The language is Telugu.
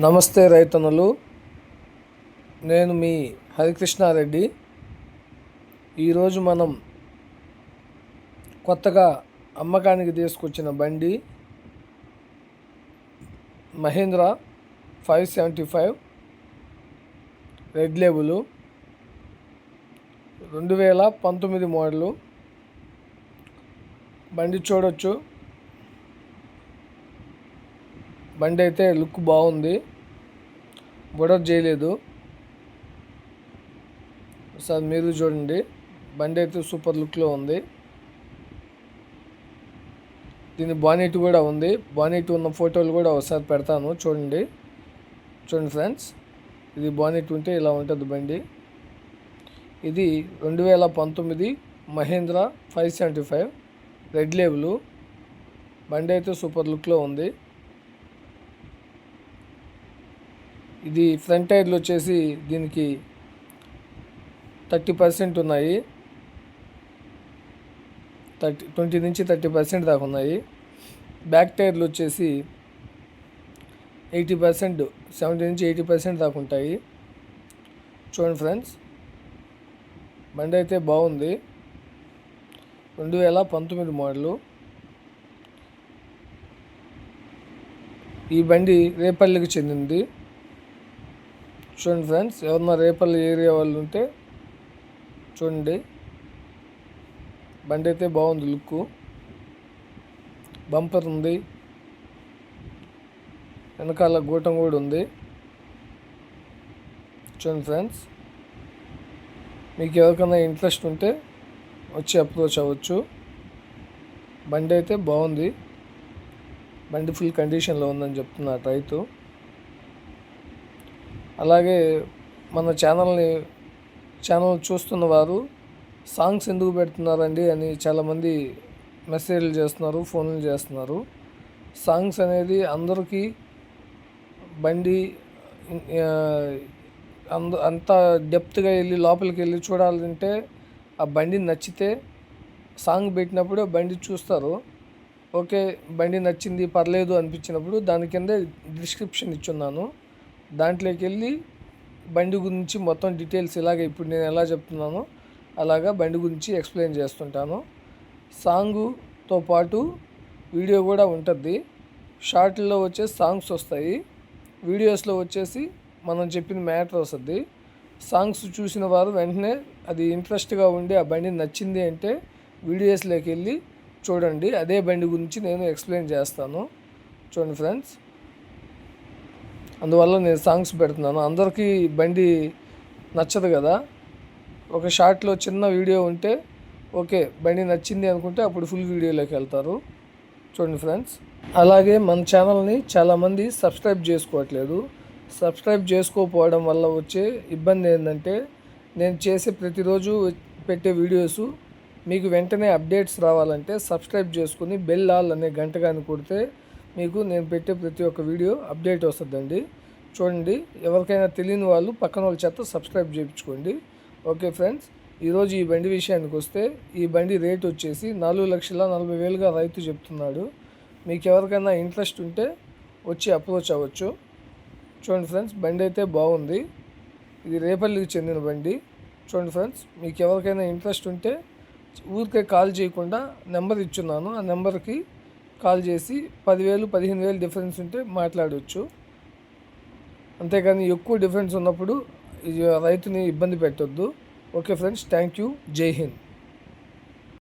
నమస్తే రైతన్నలు, నేను మీ హరికృష్ణారెడ్డి. ఈరోజు మనం కొత్తగా అమ్మకానికి తీసుకొచ్చిన బండి మహీంద్రా 575 రెడ్ లేబుల్ 2019 మోడలు. బండి చూడొచ్చు. బండి అయితే లుక్ బాగుంది, బుడర్ చేయలేదు. సార్ మీరు చూడండి, బండి అయితే సూపర్ లుక్లో ఉంది. దీని బానెట్ కూడా ఉంది. బానెట్ ఉన్న ఫోటోలు కూడా ఒకసారి పెడతాను, చూడండి ఫ్రెండ్స్. ఇది బానెట్ ఉంటే ఇలా ఉంటుంది బండి. ఇది 2019 మహీంద్రా 575 రెడ్ లేబుల్. బండి అయితే సూపర్ లుక్లో ఉంది. ఇది ఫ్రంట్ టైర్లు వచ్చేసి దీనికి 30% ఉన్నాయి. 20 నుంచి 30% దాకా ఉన్నాయి. బ్యాక్ టైర్లు వచ్చేసి 80%, 70 నుంచి 80% దాకా ఉంటాయి. చూడండి ఫ్రెండ్స్, బండి అయితే బాగుంది. 2019 మోడలు. ఈ బండి రేపల్లికి చెందింది. చూడండి ఫ్రెండ్స్, ఎవరన్నా రేపల్లి ఏరియా వాళ్ళు ఉంటే చూడండి. బండి అయితే బాగుంది, లుక్. బంపర్ ఉంది, వెనకాల గూటం కూడా ఉంది. చూడండి ఫ్రెండ్స్, మీకు ఎవరికైనా ఇంట్రెస్ట్ ఉంటే వచ్చి అప్రోచ్ అవ్వచ్చు. బండి అయితే బాగుంది. బండి ఫుల్ కండిషన్లో ఉందని చెప్తున్నారు రైతు. అలాగే మన ఛానల్ చూస్తున్న వారు సాంగ్స్ ఎందుకు పెడుతున్నారండి అని చాలామంది మెసేజ్లు చేస్తున్నారు, ఫోన్లు చేస్తున్నారు. సాంగ్స్ అనేది అందరికీ బండి అంత డెప్త్గా వెళ్ళి లోపలికి వెళ్ళి చూడాలంటే ఆ బండి నచ్చితే సాంగ్ పెట్టినప్పుడు బండి చూస్తారు. ఓకే, బండి నచ్చింది, పర్లేదు అనిపించినప్పుడు దాని కింద డిస్క్రిప్షన్ ఇచ్చున్నాను. దాంట్లోకి వెళ్ళి బండి గురించి మొత్తం డీటెయిల్స్ ఇలాగ ఇప్పుడు నేను ఎలా చెప్తున్నానో అలాగా బండి గురించి ఎక్స్ప్లెయిన్ చేస్తుంటాను. సాంగుతో పాటు వీడియో కూడా ఉంటుంది. షార్ట్లో వచ్చేసి సాంగ్స్ వస్తాయి, వీడియోస్లో వచ్చేసి మనం చెప్పిన మ్యాటర్ వస్తుంది. సాంగ్స్ చూసిన వారు వెంటనే అది ఇంట్రెస్ట్గా ఉండి ఆ బండి నచ్చింది అంటే వీడియోస్లోకి వెళ్ళి చూడండి. అదే బండి గురించి నేను ఎక్స్ప్లెయిన్ చేస్తాను. చూడండి ఫ్రెండ్స్, అందువల్ల నేను సాంగ్స్ పెడుతున్నాను. అందరికీ బండి నచ్చదు కదా. ఒక షార్ట్లో చిన్న వీడియో ఉంటే ఓకే, బండి నచ్చింది అనుకుంటే అప్పుడు ఫుల్ వీడియోలోకి వెళ్తారు. చూడండి ఫ్రెండ్స్, అలాగే మన ఛానల్ని చాలామంది సబ్స్క్రైబ్ చేసుకోవట్లేదు. సబ్స్క్రైబ్ చేసుకోకపోవడం వల్ల వచ్చే ఇబ్బంది ఏంటంటే, నేను చేసే ప్రతిరోజు పెట్టే వీడియోస్ మీకు వెంటనే అప్డేట్స్ రావాలంటే సబ్స్క్రైబ్ చేసుకుని బెల్ ఆల్ అనే గంట కానీ కొడితే మీకు నేను పెట్టే ప్రతి ఒక్క వీడియో అప్డేట్ వస్తుందండి. చూడండి, ఎవరికైనా తెలియని వాళ్ళు పక్కన వాళ్ళ చేత సబ్స్క్రైబ్ చేయించుకోండి. ఓకే ఫ్రెండ్స్, ఈరోజు ఈ బండి విషయానికి వస్తే, ఈ బండి రేట్ వచ్చేసి 4,40,000గా రైతు చెప్తున్నాడు. మీకు ఎవరికైనా ఇంట్రెస్ట్ ఉంటే వచ్చి అప్రోచ్ అవ్వచ్చు. చూడండి ఫ్రెండ్స్, బండి అయితే బాగుంది. ఇది రేపల్లికి చెందిన బండి. చూడండి ఫ్రెండ్స్, మీకు ఎవరికైనా ఇంట్రెస్ట్ ఉంటే ఊరికే కాల్ చేయకుండా నెంబర్ ఇచ్చున్నాను. ఆ నెంబర్కి కాల్ చేసి 10,000, 15,000 డిఫరెన్స్ ఉంటే మాట్లాడవచ్చు. అంతేకాని ఎక్కువ డిఫరెన్స్ ఉన్నప్పుడు రైతుని ఇబ్బంది పెట్టొద్దు. Okay friends, thank you. జై హింద్.